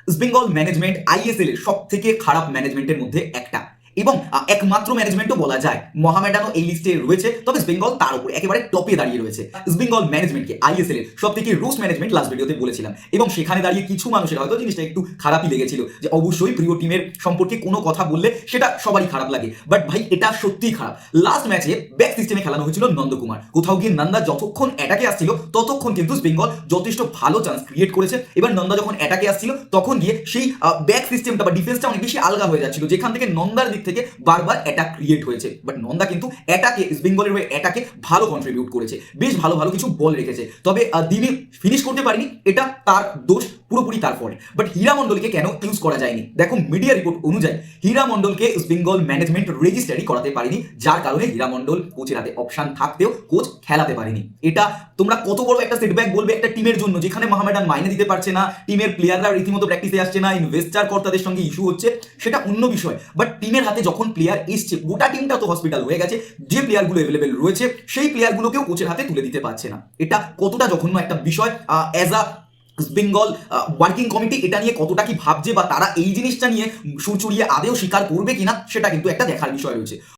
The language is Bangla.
ইস্ট বেঙ্গল ম্যানেজমেন্ট আইএসএল এর সব থেকে খারাপ ম্যানেজমেন্টের মধ্যে একটা এবং একমাত্র ম্যানেজমেন্টও বলা যায়। মোহামেডানও এই লিস্টে রয়েছে, তবে ইস্ট বেঙ্গল তার উপর একেবারে টপে দাঁড়িয়ে রয়েছে। ইস্ট বেঙ্গল ম্যানেজমেন্টকে আইএসএল এর সব থেকে রোস্ট ম্যানেজমেন্ট লাস্ট ভিডিওতে বলেছিলাম, এবং সেখানে দাঁড়িয়ে কিছু মানুষের হয়তো জিনিসটা একটু খারাপই লেগেছিল যে অবশ্যই প্রিয় টিমের সম্পর্কে কোনো কথা বললে সেটা সবারই খারাপ লাগে, বাট ভাই এটা সত্যিই খারাপ। লাস্ট ম্যাচে ব্যাক সিস্টেমে খেলানো হয়েছিল নন্দকুমার, কোথাও গিয়ে নন্দা যতক্ষণ অ্যাটাকে আসছিল ততক্ষণ কিন্তু ইস্ট বেঙ্গল যথেষ্ট ভালো চান্স ক্রিয়েট করেছে। এবার নন্দা যখন অ্যাটাকে আসছিল তখন গিয়ে সেই ব্যাক সিস্টেমটা বা ডিফেন্সটা অনেক বেশি আলগা হয়ে যাচ্ছিল, যেখান থেকে নন্দার দিক থেকে বারবার অ্যাটাক ক্রিয়েট হয়েছে। বাট নন্দা কিন্তু অ্যাটাকে ইস্ট বেঙ্গলের হয়ে অ্যাটাকে ভালো কন্ট্রিবিউট করেছে, বেশ ভালো ভালো কিছু বল রেখেছে, তবে দিনে ফিনিশ করতে পারিনি, এটা তার দোষ, পুরোপুরি তার ফল্ট। বাট হীরা মণ্ডলকে কেন ইউজ করা যায়নি? দেখো মিডিয়া রিপোর্ট অনুযায়ী হীরা মণ্ডলকে ইস্ট বেঙ্গল ম্যানেজমেন্ট রেজিস্টারি করাতে পারেনি, যার কারণে হীরা মণ্ডল কোচের হাতে অপশন থাকতেও কোচ খেলাতে পারেনি। এটা তোমরা কত বড় একটা সেটব্যাক বলবে একটা টিমের জন্য, যেখানে মোহামেডান মাইনে দিতে পারছে না, টিমের প্লেয়াররা রীতিমতো প্র্যাকটিসে আসছে না, ইনভেস্টার কর্তাদের সঙ্গে ইস্যু হচ্ছে, সেটা অন্য বিষয়। বাট টিমের হাতে যখন প্লেয়ার এসছে, গোটা টিমটা তো হসপিটাল হয়ে গেছে, যে প্লেয়ারগুলো অ্যাভেলেবেল রয়েছে সেই প্লেয়ারগুলোকেও কোচের হাতে তুলে দিতে পারছে না। এটা কতটা জঘন্য একটা বিষয়। As a Bengal working committee এটা নিয়ে কতটা কি ভাবছে, বা তারা এই জিনিসটা নিয়ে সুর চড়িয়ে আদেও স্বীকার করবে কিনা, সেটা কিন্তু একটা দেখার বিষয় রয়েছে।